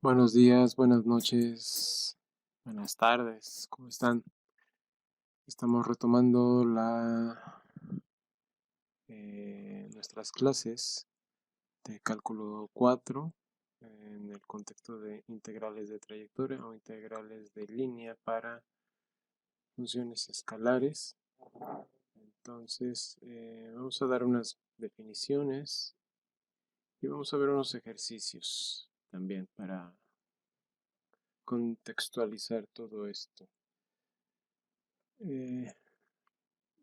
Buenos días, buenas noches, buenas tardes, ¿cómo están? Estamos retomando nuestras clases de cálculo 4 en el contexto de integrales de trayectoria o integrales de línea para funciones escalares. Entonces, vamos a dar unas definiciones y vamos a ver unos ejercicios también para contextualizar todo esto.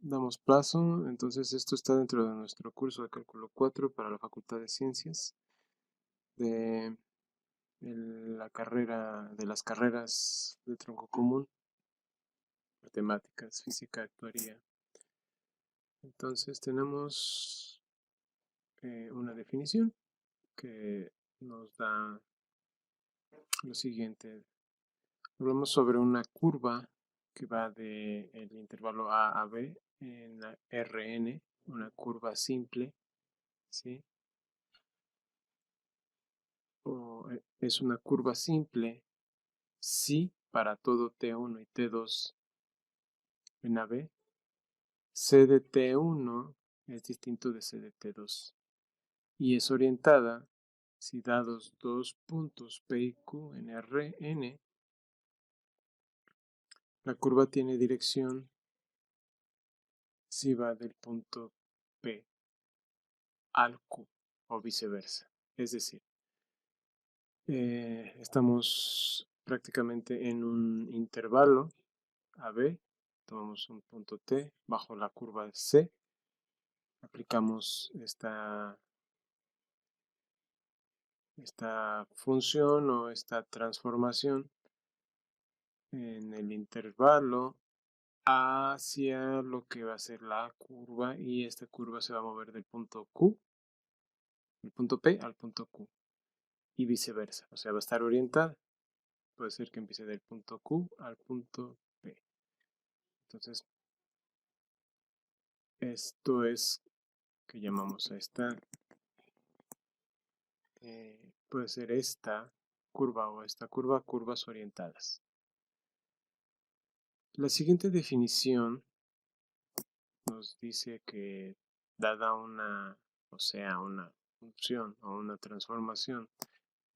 Damos plazo, entonces esto está dentro de nuestro curso de cálculo 4 para la Facultad de Ciencias de la carrera de las carreras de tronco común, matemáticas, física, actuaría. Entonces tenemos una definición que nos da lo siguiente. Hablamos sobre una curva que va del intervalo A a B en la Rn, una curva simple, ¿sí? Es una curva simple si para todo T1 y T2 en AB, C de T1 es distinto de C de T2 y es orientada si dados dos puntos P y Q en Rn, la curva tiene dirección si va del punto P al Q o viceversa. Es decir, estamos prácticamente en un intervalo AB, tomamos un punto T bajo la curva C, aplicamos esta función o esta transformación en el intervalo hacia lo que va a ser la curva, y esta curva se va a mover del punto Q, del punto P al punto Q y viceversa, o sea, va a estar orientada. Puede ser que empiece del punto Q al punto P. Entonces, esto es que llamamos a esta, puede ser esta curva o esta curva, curvas orientadas. La siguiente definición nos dice que dada una, o sea, una función o una transformación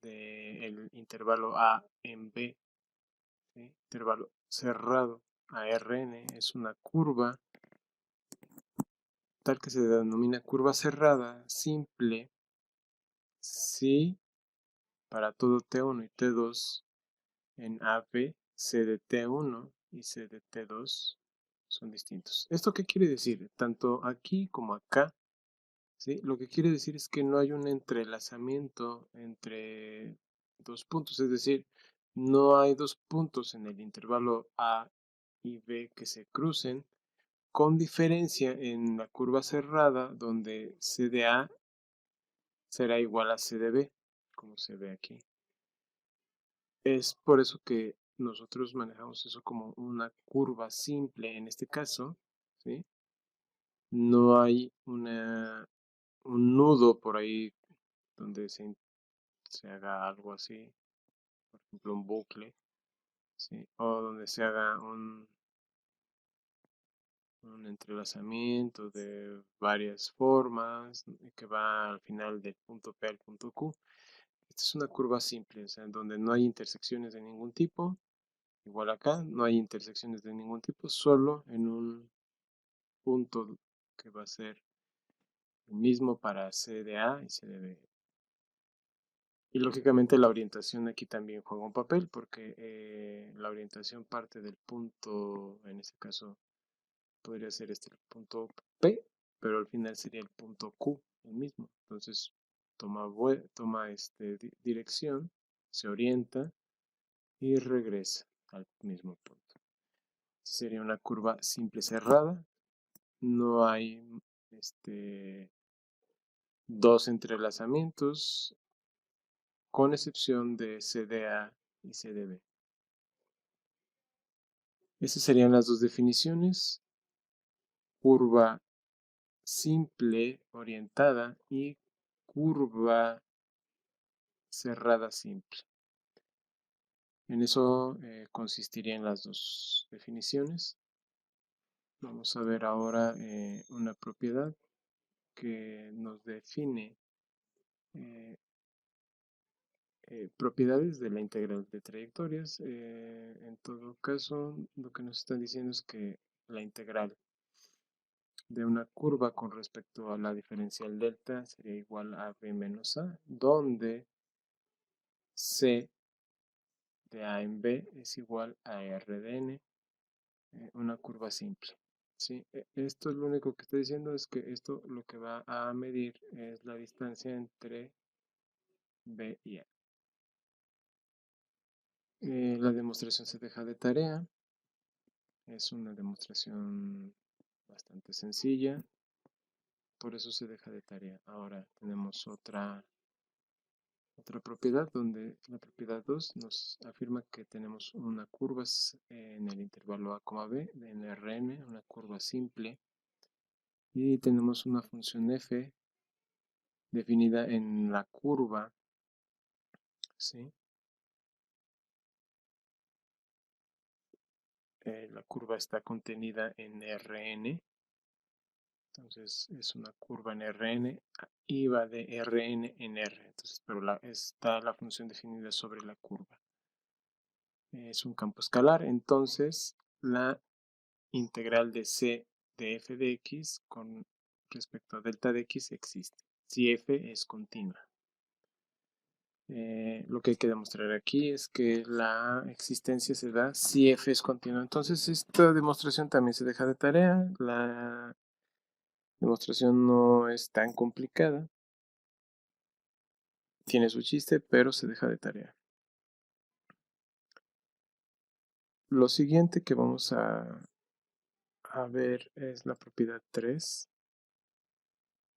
del intervalo A en B, ¿sí? Intervalo cerrado a Rn es una curva tal que se denomina curva cerrada simple si para todo T1 y T2 en AB, C de T1 y C de T2 son distintos. ¿Esto qué quiere decir? Tanto aquí como acá, ¿sí? Lo que quiere decir es que no hay un entrelazamiento entre dos puntos, es decir, no hay dos puntos en el intervalo A y B que se crucen, con diferencia en la curva cerrada, donde C de A será igual a C de B, como se ve aquí. Es por eso que nosotros manejamos eso como una curva simple en este caso, ¿sí? No hay un nudo por ahí donde se haga algo así, por ejemplo un bucle, ¿sí? O donde se haga un entrelazamiento de varias formas que va al final del punto P al punto Q. Esta es una curva simple, o sea, en donde no hay intersecciones de ningún tipo. Igual acá no hay intersecciones de ningún tipo, solo en un punto que va a ser el mismo para C de A y C de B. Y lógicamente la orientación aquí también juega un papel, porque la orientación parte del punto, en este caso podría ser el punto P, pero al final sería el punto Q, el mismo. Entonces toma dirección, se orienta y regresa al mismo punto. Sería una curva simple cerrada. No hay dos entrelazamientos, con excepción de CDA y CDB. Esas serían las dos definiciones. curva simple orientada y curva cerrada simple. En eso consistirían las dos definiciones. Vamos a ver ahora una propiedad que nos define propiedades de la integral de trayectorias. En todo caso, lo que nos están diciendo es que la integral de una curva con respecto a la diferencial delta sería igual a b menos a, donde c de a en b es igual a r de n, una curva simple. ¿Sí? Esto es lo único que está diciendo, es que esto lo que va a medir es la distancia entre b y a. La demostración se deja de tarea. Es una demostración bastante sencilla, por eso se deja de tarea. Ahora tenemos otra propiedad, donde la propiedad 2 nos afirma que tenemos una curva en el intervalo a, b, en Rn, una curva simple, y tenemos una función f definida en la curva, ¿sí? La curva está contenida en Rn, entonces es una curva en Rn y va de Rn en R, entonces, pero está la función definida sobre la curva. Es un campo escalar, entonces la integral de c de f de x con respecto a delta de x existe, si f es continua. Lo que hay que demostrar aquí es que la existencia se da si f es continua. Entonces esta demostración también se deja de tarea. La demostración no es tan complicada. Tiene su chiste, pero se deja de tarea. Lo siguiente que vamos a ver es la propiedad 3.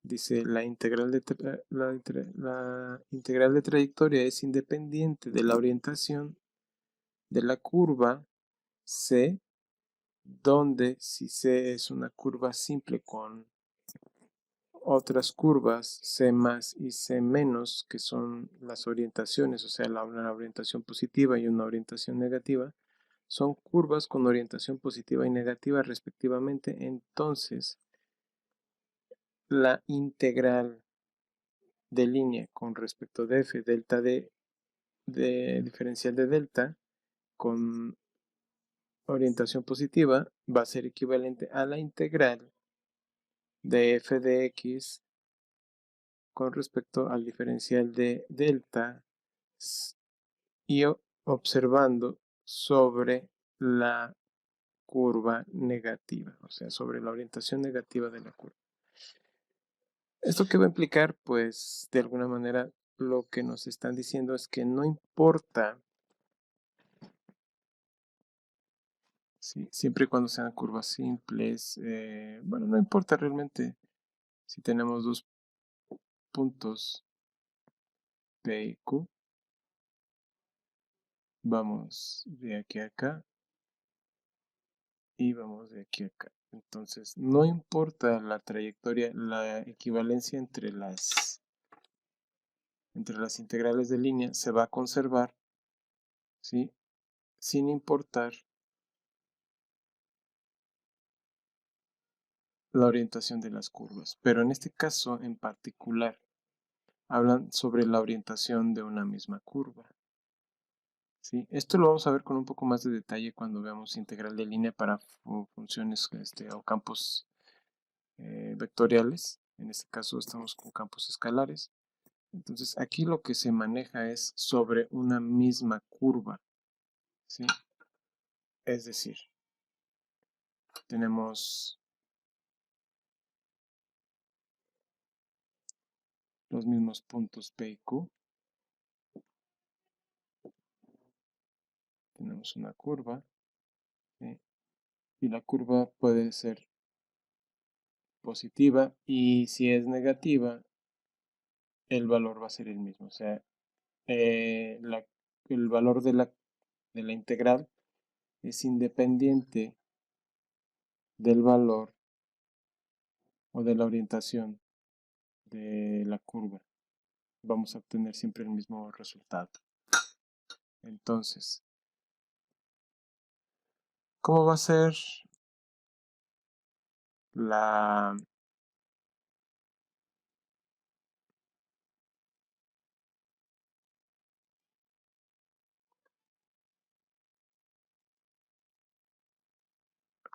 Dice, la integral de trayectoria es independiente de la orientación de la curva C, donde si C es una curva simple con otras curvas C más y C menos, que son las orientaciones, o sea, una orientación positiva y una orientación negativa, son curvas con orientación positiva y negativa respectivamente. Entonces, la integral de línea con respecto de f delta de diferencial de delta con orientación positiva va a ser equivalente a la integral de f de x con respecto al diferencial de delta y observando sobre la curva negativa, o sea, sobre la orientación negativa de la curva. ¿Esto qué va a implicar? Pues de alguna manera lo que nos están diciendo es que no importa, ¿sí? Siempre y cuando sean curvas simples, bueno, no importa realmente si tenemos dos puntos P y Q, vamos de aquí a acá y vamos de aquí a acá. Entonces, no importa la trayectoria, la equivalencia entre las integrales de línea se va a conservar, ¿sí? Sin importar la orientación de las curvas. Pero en este caso en particular, hablan sobre la orientación de una misma curva. ¿Sí? Esto lo vamos a ver con un poco más de detalle cuando veamos integral de línea para funciones o campos vectoriales. En este caso estamos con campos escalares. Entonces aquí lo que se maneja es sobre una misma curva. ¿Sí? Es decir, tenemos los mismos puntos P y Q. Tenemos una curva. ¿Sí? Y la curva puede ser positiva y si es negativa, el valor va a ser el mismo. O sea, el valor de la integral es independiente del valor o de la orientación de la curva. Vamos a obtener siempre el mismo resultado. Entonces, ¿cómo va a ser la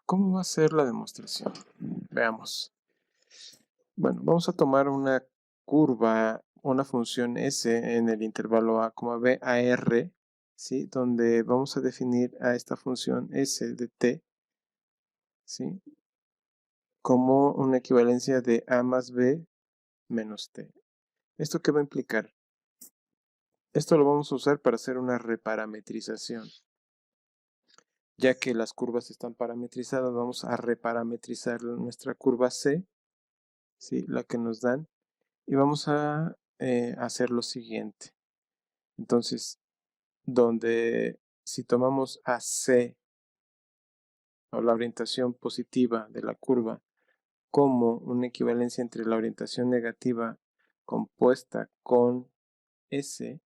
¿Cómo va a ser la demostración? Veamos. Bueno, vamos a tomar una curva, una función S en el intervalo A, B a R, ¿sí? Donde vamos a definir a esta función S de t, ¿sí? Como una equivalencia de A más B menos t. ¿Esto qué va a implicar? Esto lo vamos a usar para hacer una reparametrización. Ya que las curvas están parametrizadas, vamos a reparametrizar nuestra curva C, ¿sí? La que nos dan, y vamos a hacer lo siguiente. Entonces, donde si tomamos a C, o la orientación positiva de la curva, como una equivalencia entre la orientación negativa compuesta con S,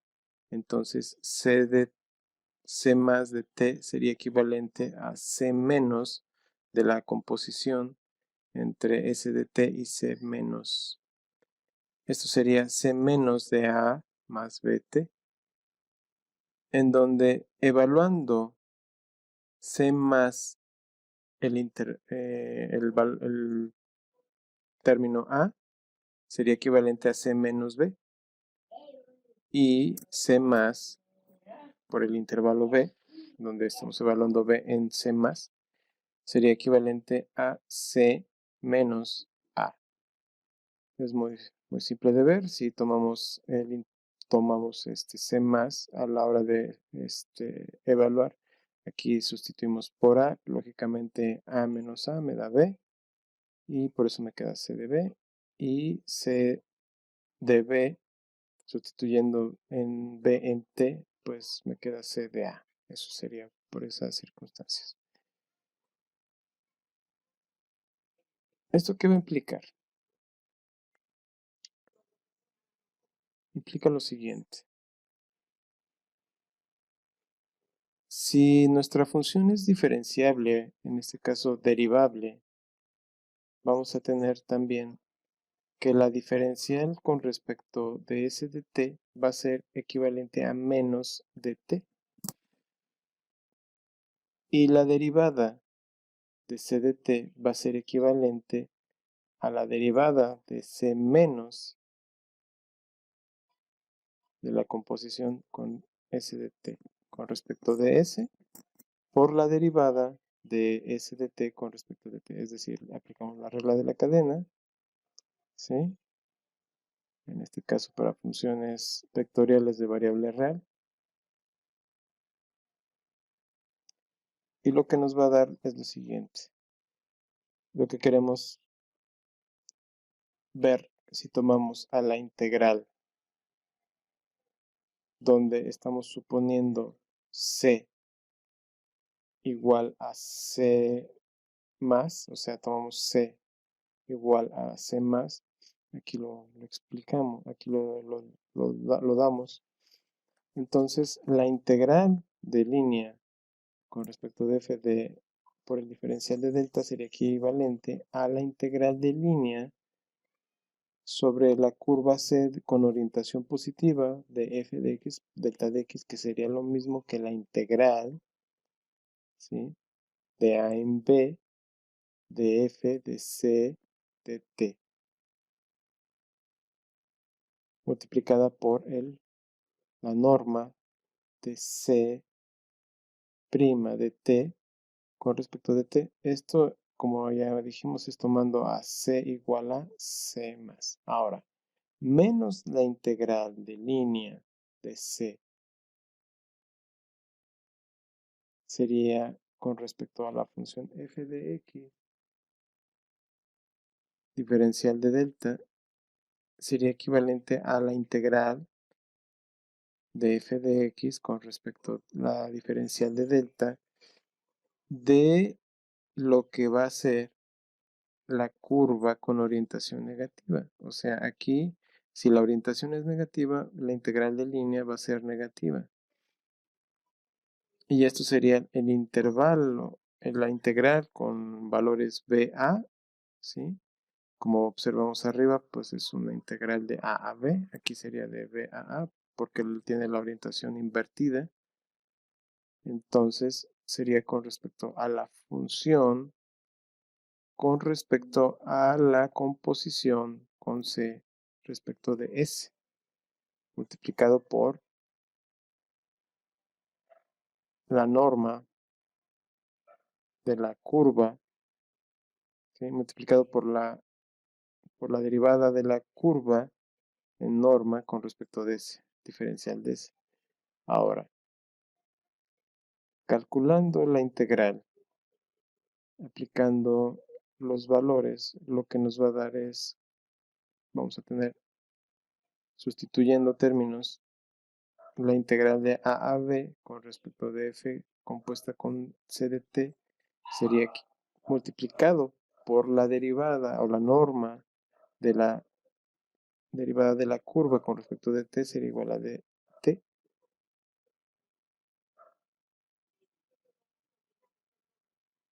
entonces C más de T sería equivalente a C menos de la composición entre S de T y C menos. Esto sería C menos de A más BT, en donde evaluando C más el término A sería equivalente a C menos B, y C más por el intervalo B, donde estamos evaluando B en C más, sería equivalente a C menos A. Es muy simple de ver. Si tomamos C más a la hora de evaluar, aquí sustituimos por A, lógicamente A menos A me da B, y por eso me queda C de B, y C de B, sustituyendo en B en T, pues me queda C de A. Eso sería por esas circunstancias. ¿Esto qué va a implicar? Implica lo siguiente. Si nuestra función es diferenciable, en este caso derivable, vamos a tener también que la diferencial con respecto de S de t va a ser equivalente a menos de t. Y la derivada de C de t va a ser equivalente a la derivada de C menos de la composición con S de t con respecto de S por la derivada de S de t con respecto de t. Es decir, aplicamos la regla de la cadena, ¿sí? En este caso para funciones vectoriales de variable real. Y lo que nos va a dar es lo siguiente. Lo que queremos ver si tomamos a la integral, donde estamos suponiendo C igual a C más, o sea, tomamos C igual a C más, aquí lo explicamos, aquí lo damos. Entonces, la integral de línea con respecto de f por el diferencial de delta sería equivalente a la integral de línea sobre la curva C con orientación positiva de f de x, delta de x, que sería lo mismo que la integral, ¿sí?, de a en b de f de c de t, multiplicada por la norma de c' de t con respecto de t. Esto, como ya dijimos, es tomando a c igual a c más. Ahora, menos la integral de línea de c sería con respecto a la función f de x, diferencial de delta, sería equivalente a la integral de f de x con respecto a la diferencial de delta de lo que va a ser la curva con orientación negativa. O sea, aquí, si la orientación es negativa, la integral de línea va a ser negativa. Y esto sería el intervalo, la integral con valores BA, ¿sí? Como observamos arriba, pues es una integral de A a B. Aquí sería de B a A, porque tiene la orientación invertida. Entonces, sería con respecto a la función, con respecto a la composición con C respecto de S, multiplicado por la norma de la curva, ¿sí? Multiplicado por la derivada de la curva en norma con respecto de S, diferencial de S. Ahora, calculando la integral, aplicando los valores, lo que nos va a dar es, vamos a tener, sustituyendo términos, la integral de a b con respecto de f compuesta con c de t sería multiplicado por la derivada o la norma de la derivada de la curva con respecto de t sería igual a de t.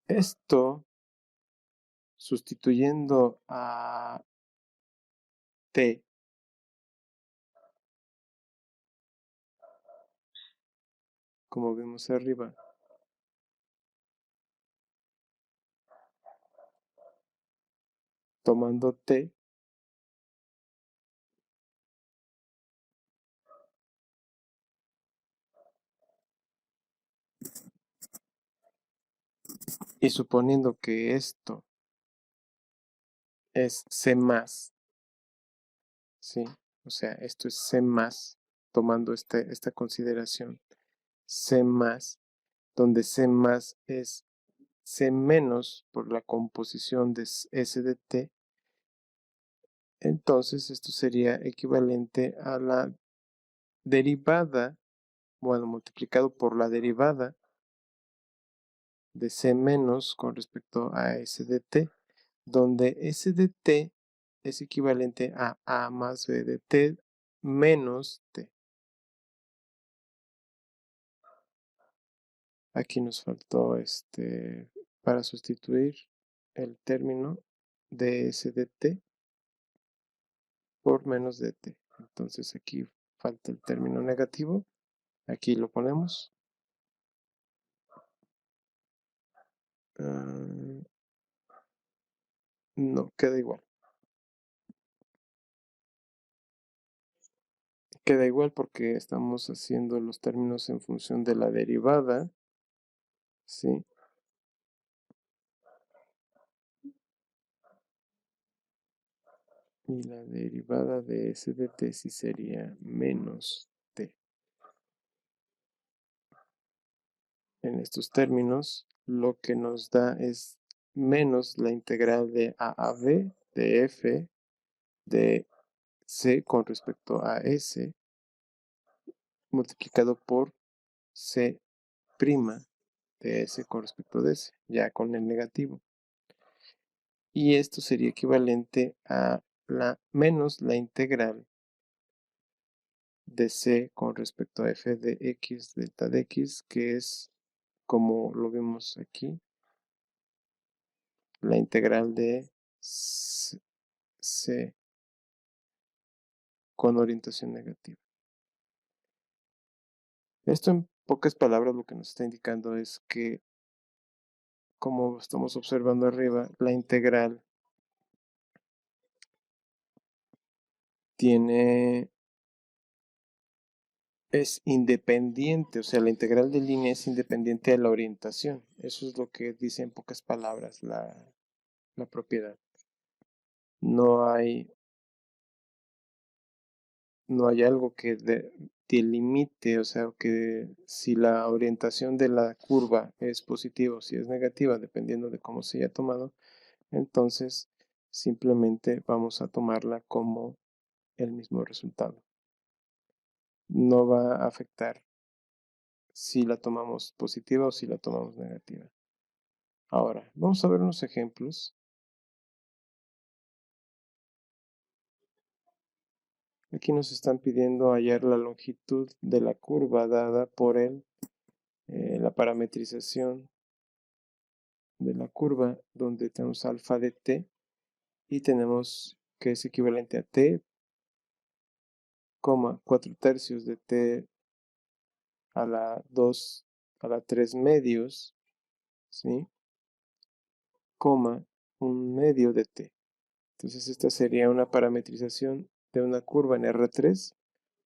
Esto, sustituyendo a t, como vemos arriba, tomando t, y suponiendo que esto es c más, ¿sí? O sea, esto es c más, tomando esta consideración, c más, donde c más es c menos por la composición de s de t, entonces esto sería equivalente a la derivada, bueno, multiplicado por la derivada de c menos con respecto a s de t, donde s de t es equivalente a más b de t menos t. Aquí nos faltó para sustituir el término de s de t por menos de t. Entonces aquí falta el término negativo. Aquí lo ponemos. No, queda igual. Queda igual porque estamos haciendo los términos en función de la derivada, ¿sí? Y la derivada de s de t sí sería menos t. En estos términos, lo que nos da es menos la integral de a b de f de c con respecto a s multiplicado por c' de s con respecto de s, ya con el negativo. Y esto sería equivalente a menos la integral de c con respecto a f de x delta de x, que es, como lo vemos aquí, la integral de c con orientación negativa. Esto en pocas palabras lo que nos está indicando es que, como estamos observando arriba, la integral es independiente, o sea, la integral de línea es independiente de la orientación. Eso es lo que dice en pocas palabras la propiedad. No hay algo que delimite, o sea, que si la orientación de la curva es positiva o si es negativa, dependiendo de cómo se haya tomado, entonces simplemente vamos a tomarla como el mismo resultado. No va a afectar si la tomamos positiva o si la tomamos negativa. Ahora, vamos a ver unos ejemplos Aquí nos están pidiendo hallar la longitud de la curva dada por la parametrización de la curva, donde tenemos alfa de t y tenemos que es equivalente a t, 4 tercios de t a la 2 a la 3 medios, ¿sí? Un medio de t. Entonces esta sería una parametrización de una curva en R3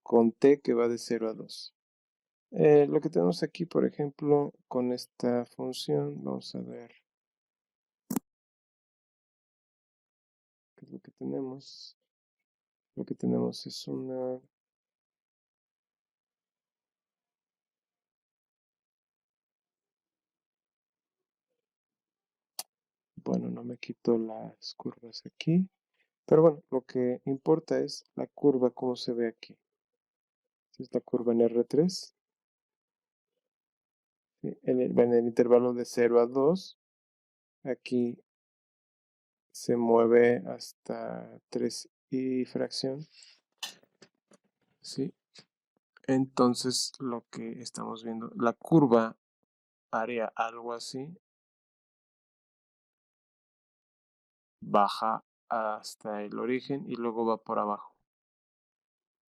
con t que va de 0 a 2. Lo que tenemos aquí, por ejemplo, con esta función, vamos a ver qué es lo que tenemos. Lo que tenemos es una... Bueno, no me quito las curvas aquí. Pero bueno, lo que importa es la curva, como se ve aquí. Es la curva en R3. ¿Sí? En el intervalo de 0 a 2. Aquí se mueve hasta 3 y fracción. ¿Sí? Entonces, lo que estamos viendo, la curva haría algo así. Baja hasta el origen y luego va por abajo.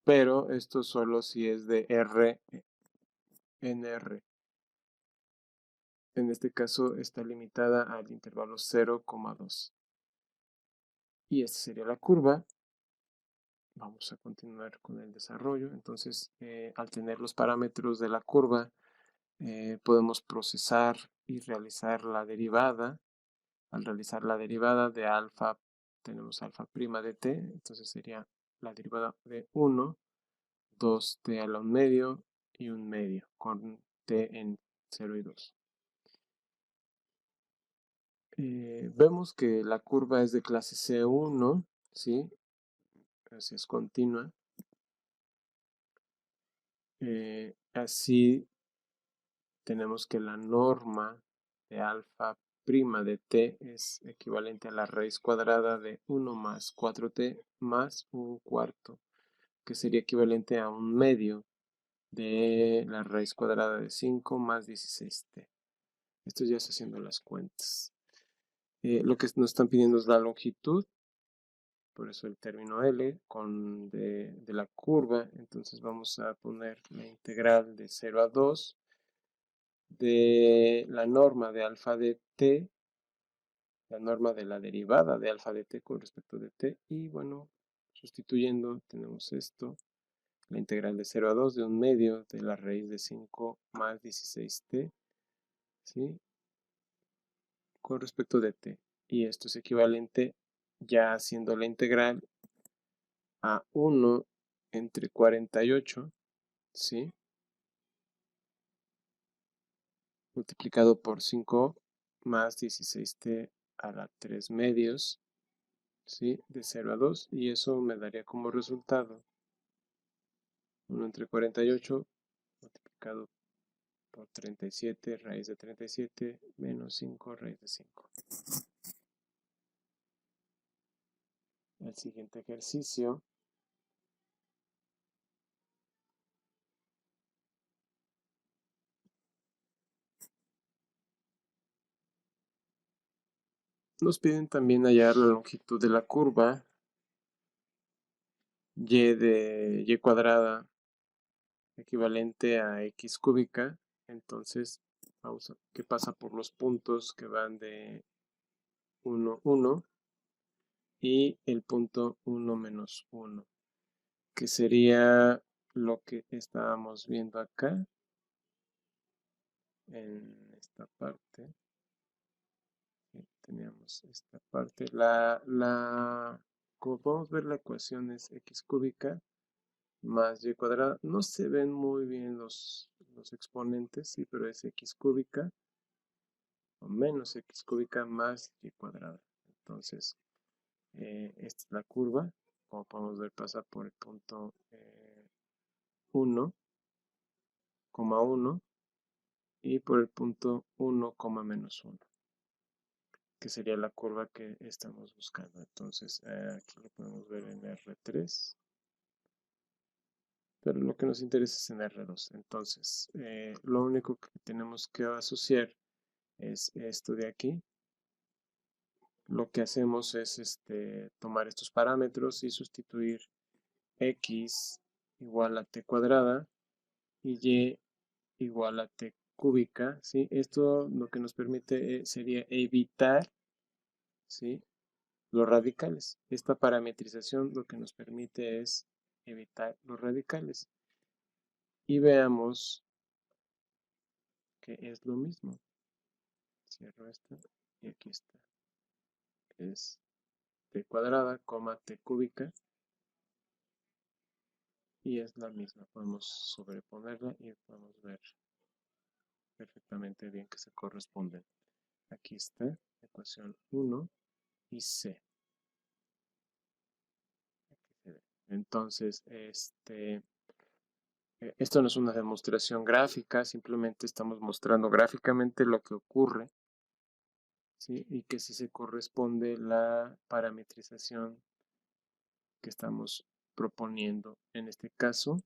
Pero esto solo si es de R en R. En este caso está limitada al intervalo 0,2. Y esta sería la curva. Vamos a continuar con el desarrollo. Entonces, al tener los parámetros de la curva, podemos procesar y realizar la derivada. Al realizar la derivada de alfa, tenemos alfa prima de t, entonces sería la derivada de 1, 2t a la 1 medio y 1 medio, con t en 0 y 2. Vemos que la curva es de clase C1, ¿sí? Así es continua. Así tenemos que la norma de alfa prima de t es equivalente a la raíz cuadrada de 1 más 4t más un cuarto, que sería equivalente a un medio de la raíz cuadrada de 5 más 16t. Esto ya está haciendo las cuentas. Lo que nos están pidiendo es la longitud, por eso el término L de la curva. Entonces vamos a poner la integral de 0 a 2 de la norma de alfa de t, la norma de la derivada de alfa de t con respecto de t, y bueno, sustituyendo tenemos esto, la integral de 0 a 2 de un medio de la raíz de 5 más 16t, ¿sí? Con respecto de t, y esto es equivalente, ya haciendo la integral, a 1 entre 48, ¿sí? Multiplicado por 5 más 16t a la 3 medios, ¿sí? De 0 a 2, y eso me daría como resultado 1 entre 48 multiplicado por 37 raíz de 37 menos 5 raíz de 5. El siguiente ejercicio nos piden también hallar la longitud de la curva y cuadrada equivalente a x cúbica. Entonces, vamos a que pasa por los puntos que van de 1, 1 y el punto 1 menos 1, que sería lo que estábamos viendo acá en esta parte. Teníamos esta parte. Como podemos ver, la ecuación es x cúbica más y cuadrada. No se ven muy bien los exponentes, sí, pero es x cúbica o menos x cúbica más y cuadrada. Entonces, esta es la curva. Como podemos ver, pasa por el punto 1, 1 y por el punto 1, menos 1, que sería la curva que estamos buscando. Entonces, aquí lo podemos ver en R3. pero lo que nos interesa es en R2. Entonces, lo único que tenemos que asociar es esto de aquí. Lo que hacemos es tomar estos parámetros y sustituir x igual a t cuadrada y y igual a t cúbica, ¿sí? Esto lo que nos permite sería evitar, ¿sí?, los radicales. Esta parametrización lo que nos permite es evitar los radicales. Y veamos que es lo mismo. Cierro esta y aquí está. Es t cuadrada, t cúbica. Y es la misma. Podemos sobreponerla y podemos ver perfectamente bien que se corresponden. Aquí está, ecuación 1 y C. Aquí se ve. Entonces, esto no es una demostración gráfica, simplemente estamos mostrando gráficamente lo que ocurre, ¿sí? Y que si se corresponde la parametrización que estamos proponiendo. En este caso,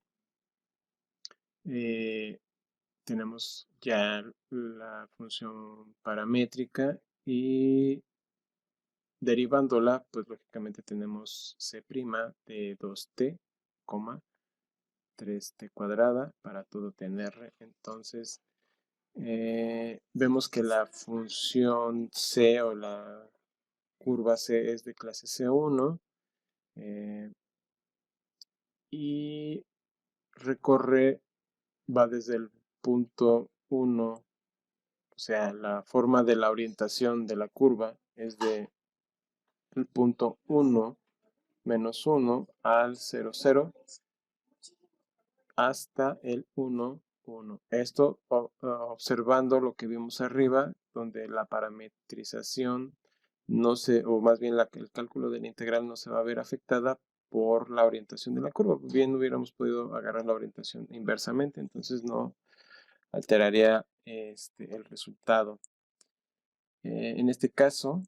tenemos ya la función paramétrica y derivándola, pues lógicamente tenemos c' de 2t, 3t cuadrada para todo tener. Entonces, vemos que la función c o la curva c es de clase C1 y recorre, va desde el punto 1, o sea, la forma de la orientación de la curva es de el punto 1 menos 1 al 0, 0 hasta el 1, 1. Esto observando lo que vimos arriba, donde la parametrización no se, o más bien el cálculo de la integral no se va a ver afectada por la orientación de la curva. Bien hubiéramos podido agarrar la orientación inversamente, entonces no alteraría el resultado. En este caso,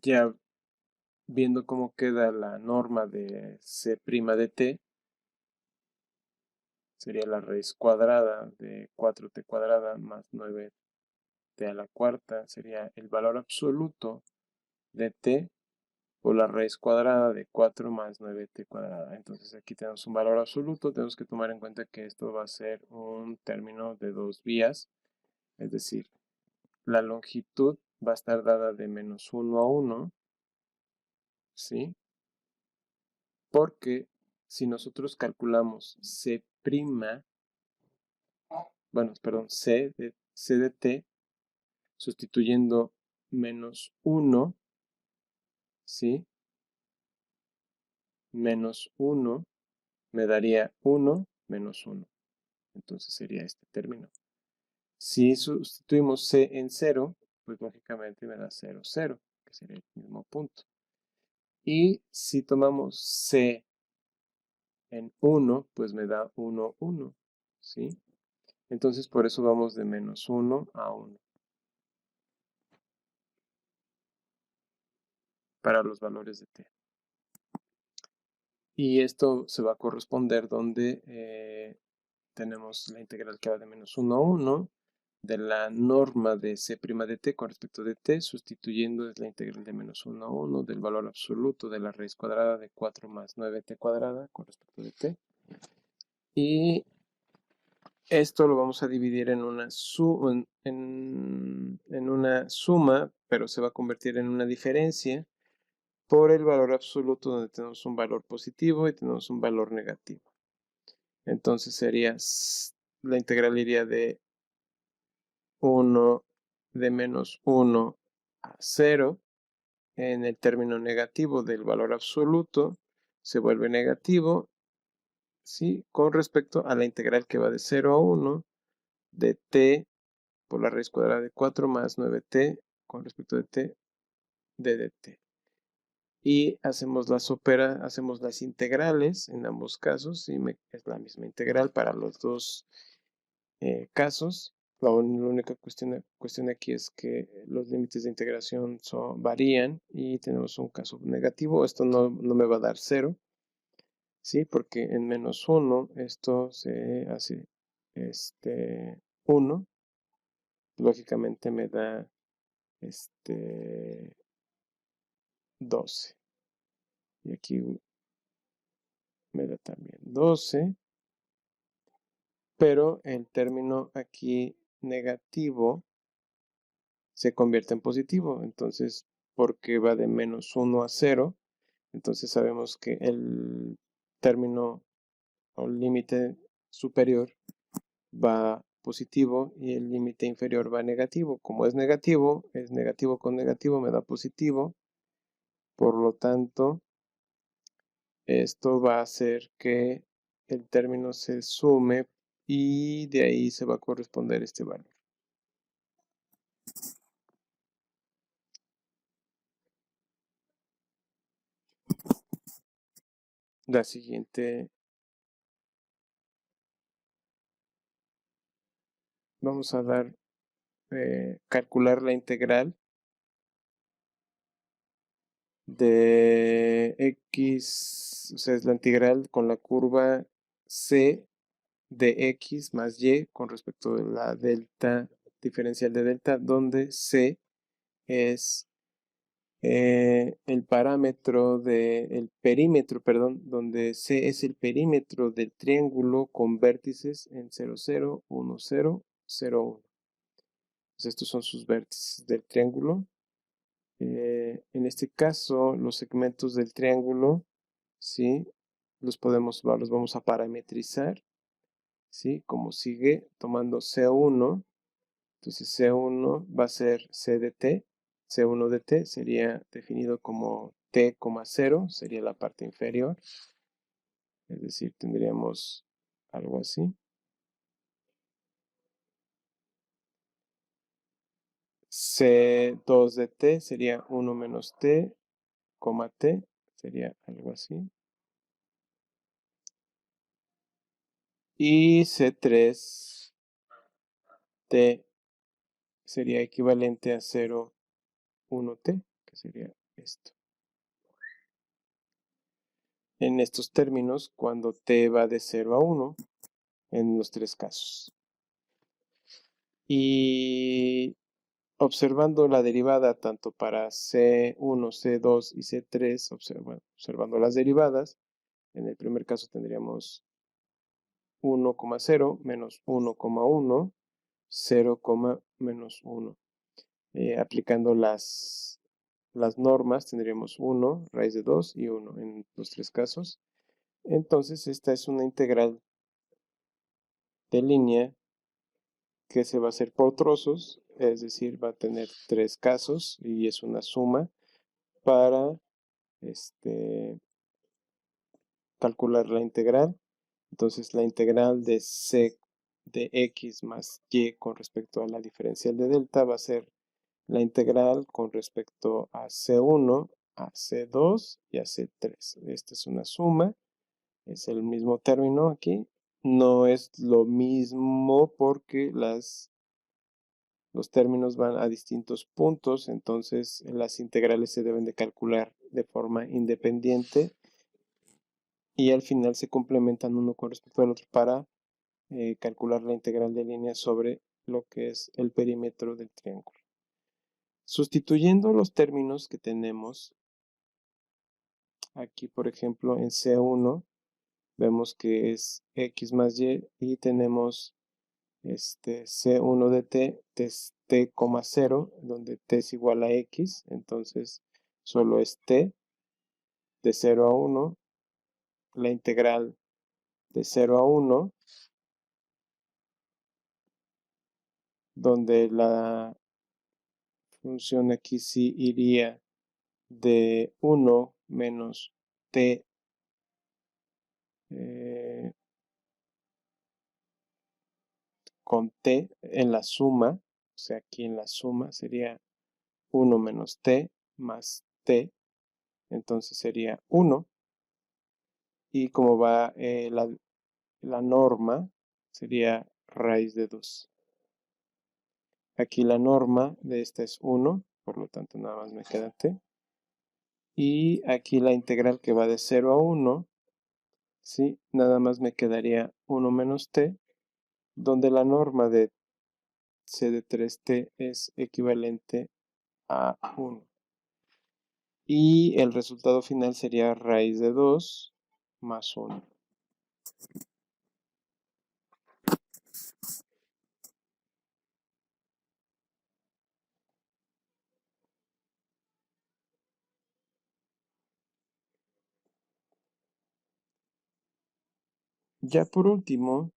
ya viendo cómo queda la norma de c' de t, sería la raíz cuadrada de 4t cuadrada más 9t a la cuarta, sería el valor absoluto de t por la raíz cuadrada de 4 más 9t cuadrada. Entonces aquí tenemos un valor absoluto, tenemos que tomar en cuenta que esto va a ser un término de dos vías, es decir, la longitud va a estar dada de menos 1 a 1, ¿sí? Porque si nosotros calculamos c', bueno, perdón, c de t, sustituyendo menos 1, ¿sí? Menos 1 me daría 1 menos 1. Entonces sería este término. Si sustituimos c en 0, pues lógicamente me da 0, 0, que sería el mismo punto. Y si tomamos c en 1, pues me da 1, 1, ¿sí? Entonces por eso vamos de menos 1 a 1. Para los valores de t. Y esto se va a corresponder donde tenemos la integral que va de menos 1 a 1 de la norma de c' de t con respecto de t, sustituyendo es la integral de menos 1 a 1 del valor absoluto de la raíz cuadrada de 4 más 9t cuadrada con respecto de t. Y esto lo vamos a dividir en una suma, pero se va a convertir en una diferencia por el valor absoluto donde tenemos un valor positivo y tenemos un valor negativo. Entonces sería, la integral iría de 1 de menos 1 a 0. En el término negativo del valor absoluto se vuelve negativo, ¿sí?, con respecto a la integral que va de 0 a 1 de t por la raíz cuadrada de 4 más 9t con respecto de t de dt. Y hacemos las integrales en ambos casos, y es la misma integral para los dos casos. La única cuestión aquí es que los límites de integración varían y tenemos un caso negativo. Esto no me va a dar 0, ¿sí? Porque en -1 esto se hace 1. Lógicamente me da 12. Y aquí me da también 12. Pero el término aquí negativo se convierte en positivo. Entonces, porque va de -1 a 0, entonces sabemos que el término o límite superior va positivo y el límite inferior va negativo. Como es negativo con negativo me da positivo. Por lo tanto, esto va a hacer que el término se sume y de ahí se va a corresponder este valor. La siguiente, vamos a calcular la integral de x, o sea, es la integral con la curva c de x más y con respecto de la delta diferencial de delta, donde c es el parámetro el perímetro, perdón, donde c es el perímetro del triángulo con vértices en 0, 0, 1, 0, 0, 1. Pues estos son sus vértices del triángulo. En este caso, los segmentos del triángulo, ¿sí? Los vamos a parametrizar, ¿sí? Como sigue, tomando C1. Entonces C1 va a ser C de T. C1 de T sería definido como T, 0, sería la parte inferior. Es decir, tendríamos algo así. C2 de T sería 1 menos T, T, sería algo así. Y C3 T sería equivalente a 0, 1T, que sería esto. En estos términos, cuando T va de 0 a 1, en los tres casos. Y observando la derivada tanto para C1, C2 y C3, observando las derivadas, en el primer caso tendríamos 1,0 menos 1,1, 0, menos 1. Aplicando las normas tendríamos 1, raíz de 2 y 1 en los tres casos. Entonces esta es una integral de línea que se va a hacer por trozos, es decir, va a tener tres casos y es una suma para calcular la integral. Entonces la integral de c de x más y con respecto a la diferencial de delta va a ser la integral con respecto a C1, a C2 y a C3. Esta es una suma, es el mismo término aquí. No es lo mismo porque los términos van a distintos puntos, entonces las integrales se deben de calcular de forma independiente y al final se complementan uno con respecto al otro para calcular la integral de línea sobre lo que es el perímetro del triángulo. Sustituyendo los términos que tenemos aquí, por ejemplo, en C1, vemos que es x más y tenemos C1 de t, es t, 0, donde t es igual a x, entonces solo es t de 0 a 1, la integral de 0 a 1, donde la función aquí sí iría de 1 menos t con t en la suma, o sea, aquí en la suma sería 1 menos t más t, entonces sería 1, y como va la norma, sería raíz de 2. Aquí la norma de esta es 1, por lo tanto nada más me queda t. Y aquí la integral que va de 0 a 1, ¿sí? Nada más me quedaría 1 menos t, donde la norma de c de 3t es equivalente a 1. Y el resultado final sería raíz de 2 más 1. Ya por último,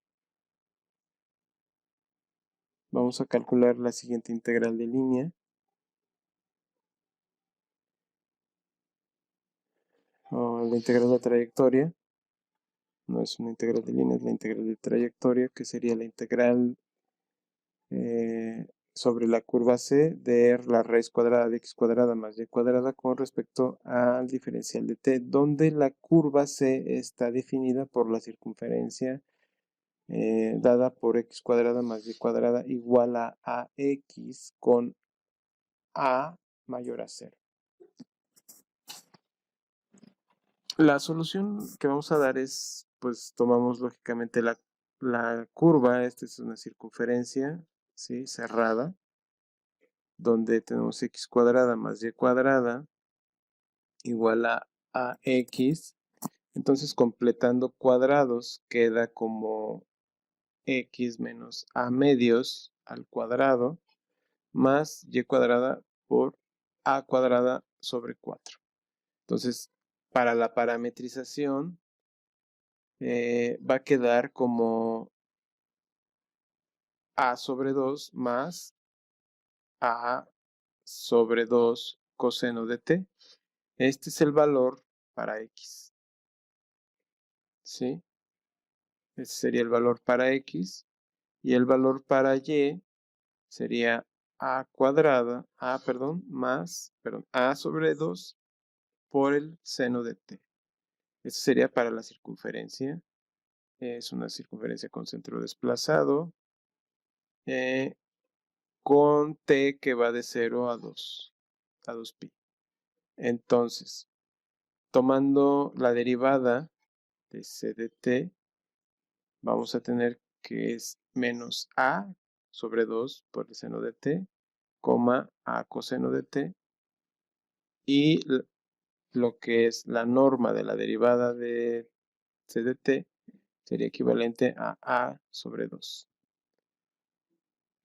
vamos a calcular la siguiente integral de línea. La integral de trayectoria. No es una integral de línea, es la integral de trayectoria, que sería la integral sobre la curva C de la raíz cuadrada de x cuadrada más y cuadrada con respecto al diferencial de t, donde la curva C está definida por la circunferencia dada por x cuadrada más y cuadrada igual a ax con a mayor a 0. La solución que vamos a dar es, pues tomamos lógicamente la curva, esta es una circunferencia, ¿sí? Cerrada, donde tenemos x cuadrada más y cuadrada igual a ax. Entonces, completando cuadrados, queda como x menos a medios al cuadrado más y cuadrada por a cuadrada sobre 4. Entonces, para la parametrización, va a quedar como a sobre 2 más a sobre 2 coseno de t. Este es el valor para x, ¿sí? Este sería el valor para x. Y el valor para y sería a cuadrada, a sobre 2 por el seno de t. Esto sería para la circunferencia. Es una circunferencia con centro desplazado. Con t que va de 0 a 2pi. Entonces, tomando la derivada de c de t, vamos a tener que es menos a sobre 2 por el seno de t, coma a coseno de t, y lo que es la norma de la derivada de c de t sería equivalente a sobre 2.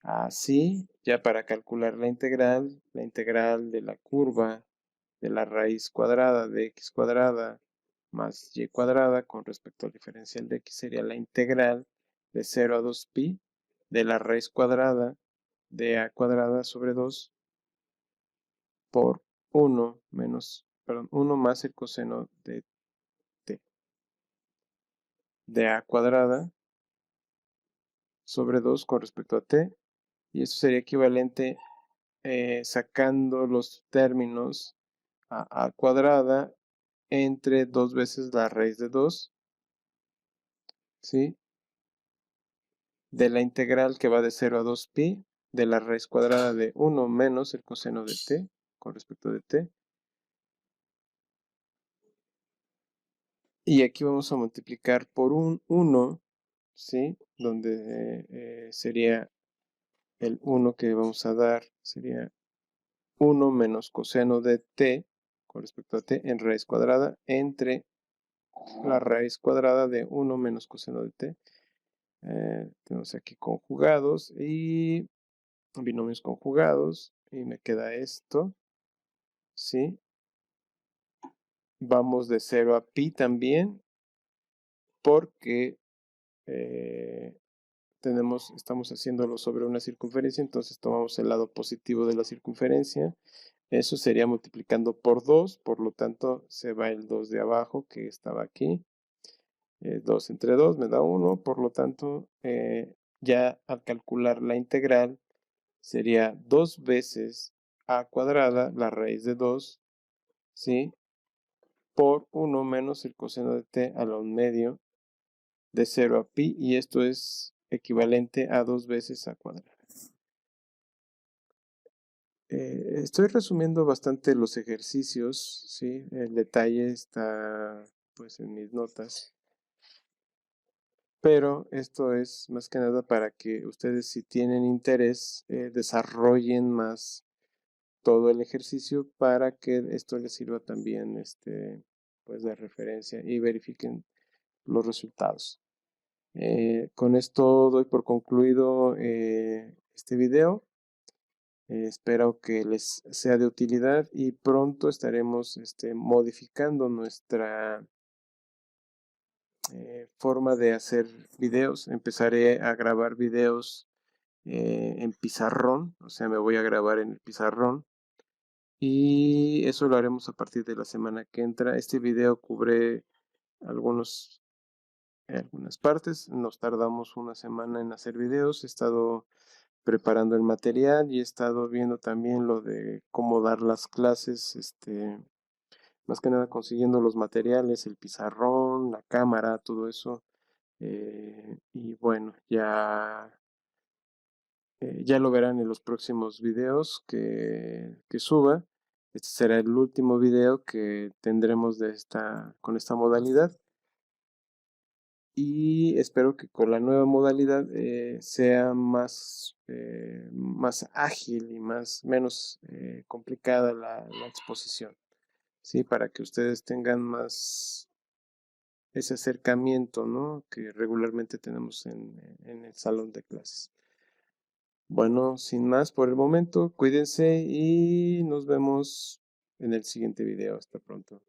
Así, ya para calcular la integral de la curva de la raíz cuadrada de x cuadrada más y cuadrada con respecto al diferencial de x sería la integral de 0 a 2pi de la raíz cuadrada de a cuadrada sobre 2 por 1 más el coseno de t de a cuadrada sobre 2 con respecto a t, y eso sería equivalente sacando los términos a cuadrada entre 2 veces la raíz de 2, ¿sí? De la integral que va de 0 a 2pi de la raíz cuadrada de 1 menos el coseno de t con respecto de t. Y aquí vamos a multiplicar por un 1, ¿sí? Donde sería el 1 que vamos a dar, sería 1 menos coseno de t con respecto a t en raíz cuadrada entre la raíz cuadrada de 1 menos coseno de t. Tenemos aquí conjugados y binomios conjugados y me queda esto, ¿sí? Vamos de 0 a pi también porque estamos haciéndolo sobre una circunferencia, entonces tomamos el lado positivo de la circunferencia. Eso sería multiplicando por 2, por lo tanto se va el 2 de abajo que estaba aquí. 2 entre 2 me da 1, por lo tanto ya al calcular la integral sería 2 veces a cuadrada, la raíz de 2, ¿sí? Por 1 menos el coseno de t a la 1 medio de 0 a pi, y esto es equivalente a 2 veces a cuadrada. Estoy resumiendo bastante los ejercicios, ¿sí? El detalle está pues en mis notas, pero esto es más que nada para que ustedes, si tienen interés, desarrollen más todo el ejercicio para que esto les sirva también pues de referencia y verifiquen los resultados. Con esto doy por concluido este video. Espero que les sea de utilidad y pronto estaremos modificando nuestra forma de hacer videos. Empezaré a grabar videos en pizarrón, o sea, me voy a grabar en el pizarrón y eso lo haremos a partir de la semana que entra. Este video cubre algunas partes. Nos tardamos una semana en hacer videos. He estado preparando el material y he estado viendo también lo de cómo dar las clases, más que nada consiguiendo los materiales, el pizarrón, la cámara, todo eso. Y bueno, ya lo verán en los próximos videos que suba. Este será el último video que tendremos con esta modalidad. Y espero que con la nueva modalidad sea más ágil y menos complicada la exposición, ¿sí? Para que ustedes tengan más ese acercamiento, ¿no? Que regularmente tenemos en el salón de clases. Bueno, sin más por el momento, cuídense y nos vemos en el siguiente video. Hasta pronto.